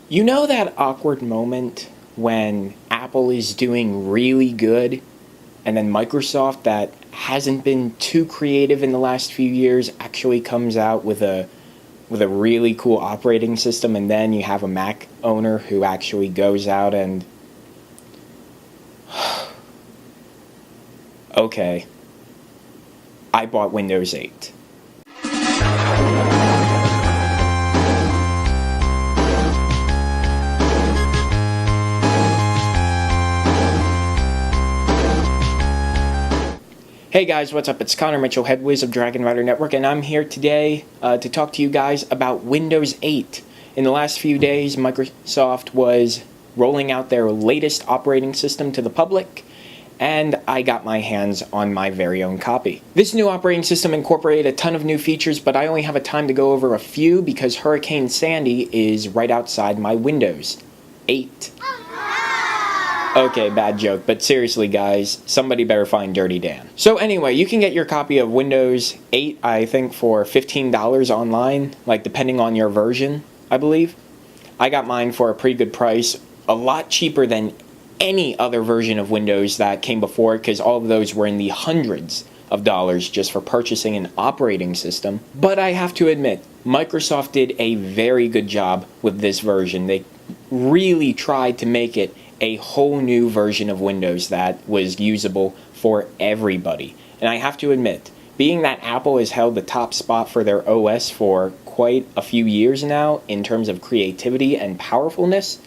You know that awkward moment when Apple is doing really good and then Microsoft, that hasn't been too creative in the last few years, actually comes out with a really cool operating system, and then you have a Mac owner who actually goes out and okay, I bought Windows 8. Hey guys, what's up? It's Connor Mitchell, head whiz of DragonRiderNetwork, and I'm here today to talk to you guys about Windows 8. In the last few days, Microsoft was rolling out their latest operating system to the public, and I got my hands on my very own copy. This new operating system incorporated a ton of new features, but I only have a time to go over a few because Hurricane Sandy is right outside my Windows 8. Okay, bad joke, but seriously guys, somebody better find Dirty Dan. So anyway, you can get your copy of Windows 8, I think, for $15 online, like depending on your version, I believe. I got mine for a pretty good price, a lot cheaper than any other version of Windows that came before it, because all of those were in the hundreds of dollars just for purchasing an operating system. But I have to admit, Microsoft did a very good job with this version. They really tried to make it a whole new version of Windows that was usable for everybody. And I have to admit, being that Apple has held the top spot for their OS for quite a few years now in terms of creativity and powerfulness,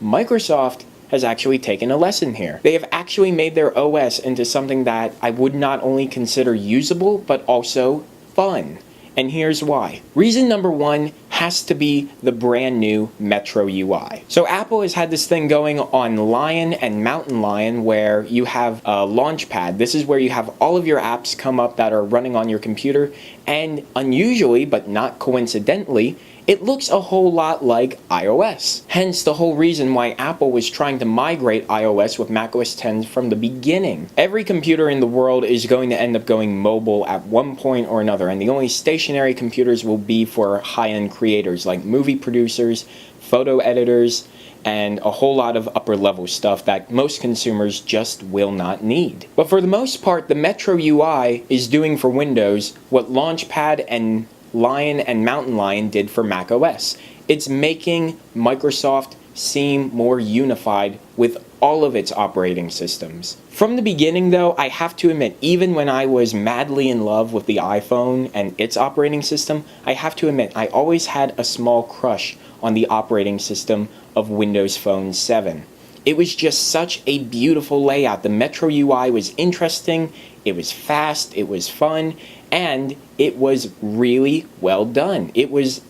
Microsoft has actually taken a lesson here. They have actually made their OS into something that I would not only consider usable, but also fun. And here's why. Reason number one has to be the brand new Metro UI. So Apple has had this thing going on Lion and Mountain Lion where you have a Launchpad. This is where you have all of your apps come up that are running on your computer, and unusually, but not coincidentally, it looks a whole lot like iOS. Hence the whole reason why Apple was trying to migrate iOS with macOS 10 from the beginning. Every computer in the world is going to end up going mobile at one point or another, and the only stationary computers will be for high-end creators like movie producers, photo editors, and a whole lot of upper-level stuff that most consumers just will not need. But for the most part, the Metro UI is doing for Windows what Launchpad and Lion and Mountain Lion did for macOS. It's making Microsoft seem more unified with all of its operating systems. From the beginning though, I have to admit, even when I was madly in love with the iPhone and its operating system, I have to admit I always had a small crush on the operating system of Windows Phone 7. It was just such a beautiful layout. The Metro UI was interesting, it was fast, it was fun, and it was really well done. It was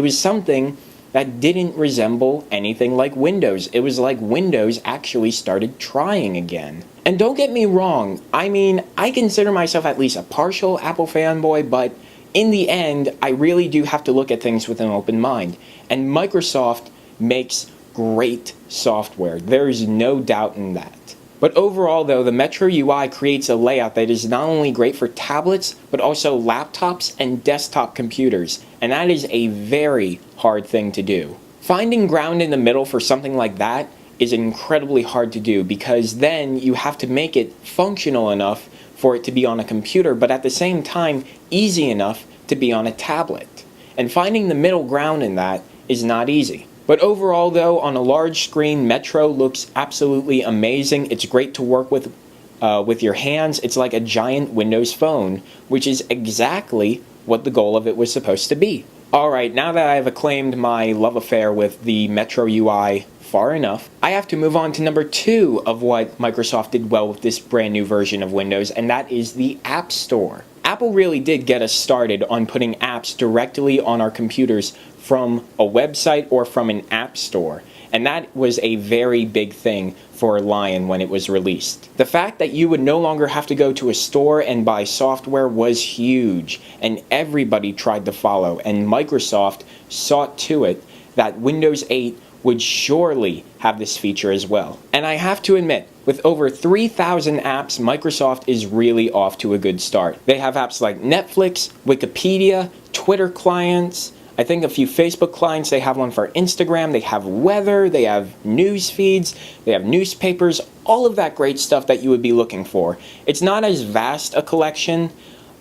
something that didn't resemble anything like Windows. It was like Windows actually started trying again. And don't get me wrong, I mean, I consider myself at least a partial Apple fanboy, but in the end, I really do have to look at things with an open mind. And Microsoft makes great software. There's no doubt in that. But overall though, the Metro UI creates a layout that is not only great for tablets, but also laptops and desktop computers, and that is a very hard thing to do. Finding ground in the middle for something like that is incredibly hard to do, because then you have to make it functional enough for it to be on a computer, but at the same time easy enough to be on a tablet. And finding the middle ground in that is not easy. But overall though, on a large screen, Metro looks absolutely amazing. It's great to work with your hands. It's like a giant Windows phone, which is exactly what the goal of it was supposed to be. Alright, now that I have acclaimed my love affair with the Metro UI far enough, I have to move on to number 2 of what Microsoft did well with this brand new version of Windows, and that is the App Store. Apple really did get us started on putting apps directly on our computers from a website or from an app store. And that was a very big thing for Lion when it was released. The fact that you would no longer have to go to a store and buy software was huge, and everybody tried to follow, and Microsoft saw to it that Windows 8 would surely have this feature as well. And I have to admit, with over 3,000 apps, Microsoft is really off to a good start. They have apps like Netflix, Wikipedia, Twitter clients, I think a few Facebook clients, they have one for Instagram, they have weather, they have news feeds, they have newspapers, all of that great stuff that you would be looking for. It's not as vast a collection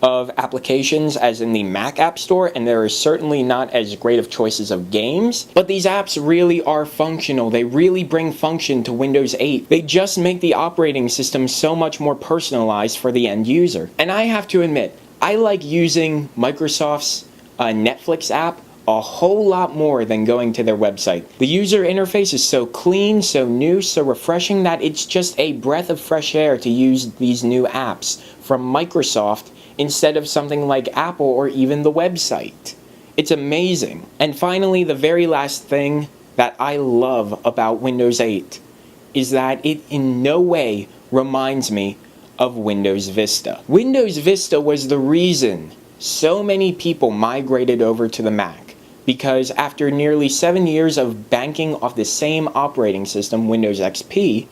of applications as in the Mac App Store, and there is certainly not as great of choices of games, but these apps really are functional. They really bring function to Windows 8. They just make the operating system so much more personalized for the end user. And I have to admit, I like using Microsoft's Netflix app a whole lot more than going to their website. The user interface is so clean, so new, so refreshing that it's just a breath of fresh air to use these new apps from Microsoft instead of something like Apple or even the website. It's amazing. And finally, the very last thing that I love about Windows 8 is that it in no way reminds me of Windows Vista. Windows Vista was the reason so many people migrated over to the Mac, because after nearly 7 years of banking off the same operating system, Windows XP,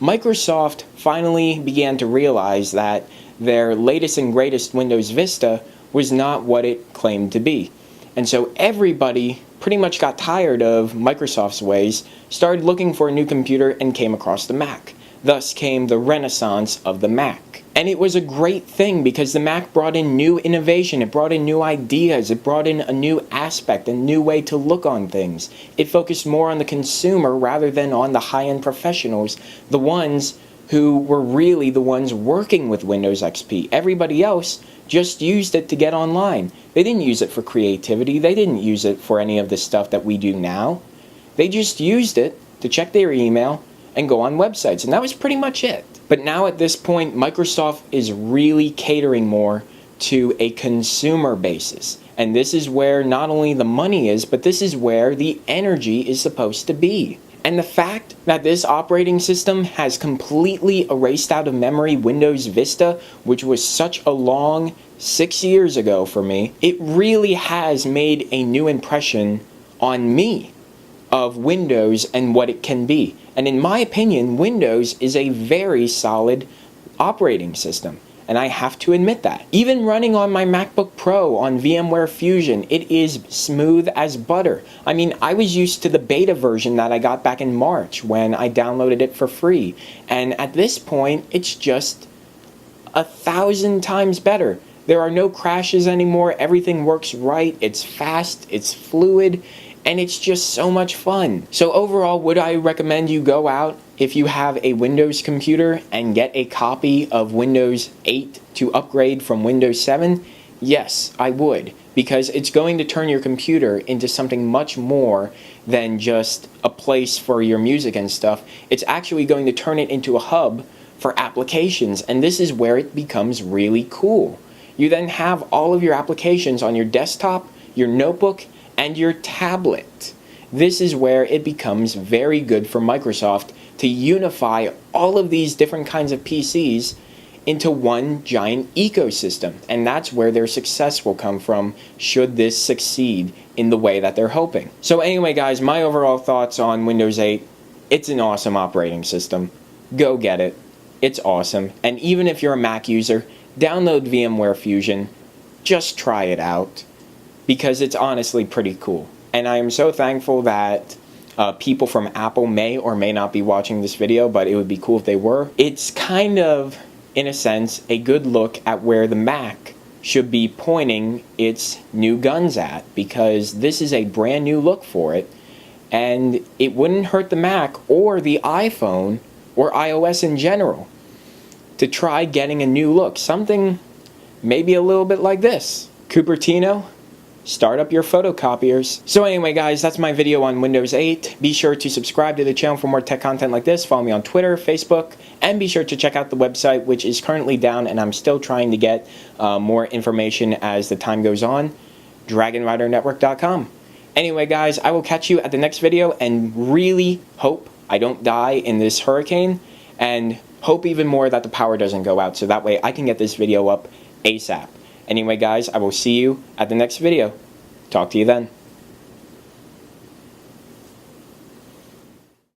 Microsoft finally began to realize that their latest and greatest Windows Vista was not what it claimed to be. And so everybody pretty much got tired of Microsoft's ways, started looking for a new computer, and came across the Mac. Thus came the renaissance of the Mac. And it was a great thing because the Mac brought in new innovation, it brought in new ideas, it brought in a new aspect, a new way to look on things. It focused more on the consumer rather than on the high-end professionals, the ones who were really the ones working with Windows XP. Everybody else just used it to get online. They didn't use it for creativity, they didn't use it for any of the stuff that we do now. They just used it to check their email and go on websites, and that was pretty much it. But now at this point, Microsoft is really catering more to a consumer basis. And this is where not only the money is, but this is where the energy is supposed to be. And the fact that this operating system has completely erased out of memory Windows Vista, which was such a long 6 years ago for me, it really has made a new impression on me of Windows and what it can be. And in my opinion, Windows is a very solid operating system. And I have to admit that. Even running on my MacBook Pro on VMware Fusion, it is smooth as butter. I mean, I was used to the beta version that I got back in March when I downloaded it for free. And at this point, it's just 1,000 times better. There are no crashes anymore. Everything works right. It's fast. It's fluid. And it's just so much fun. So overall, would I recommend you go out if you have a Windows computer and get a copy of Windows 8 to upgrade from Windows 7? Yes, I would, because it's going to turn your computer into something much more than just a place for your music and stuff. It's actually going to turn it into a hub for applications, and this is where it becomes really cool. You then have all of your applications on your desktop, your notebook, and your tablet. This is where it becomes very good for Microsoft to unify all of these different kinds of PCs into one giant ecosystem. And that's where their success will come from should this succeed in the way that they're hoping. So anyway guys, my overall thoughts on Windows 8, it's an awesome operating system. Go get it. It's awesome. And even if you're a Mac user, download VMware Fusion. Just try it out, because it's honestly pretty cool. And I am so thankful that people from Apple may or may not be watching this video, but it would be cool if they were. It's kind of, in a sense, a good look at where the Mac should be pointing its new guns at, because this is a brand new look for it, and it wouldn't hurt the Mac or the iPhone or iOS in general to try getting a new look. Something maybe a little bit like this. Cupertino, start up your photocopiers. So anyway guys, that's my video on Windows 8. Be sure to subscribe to the channel for more tech content like this. Follow me on Twitter, Facebook, and be sure to check out the website, which is currently down, and I'm still trying to get more information as the time goes on. DragonRiderNetwork.com. Anyway guys, I will catch you at the next video, and really hope I don't die in this hurricane, and hope even more that the power doesn't go out, so that way I can get this video up ASAP. Anyway guys, I will see you at the next video. Talk to you then.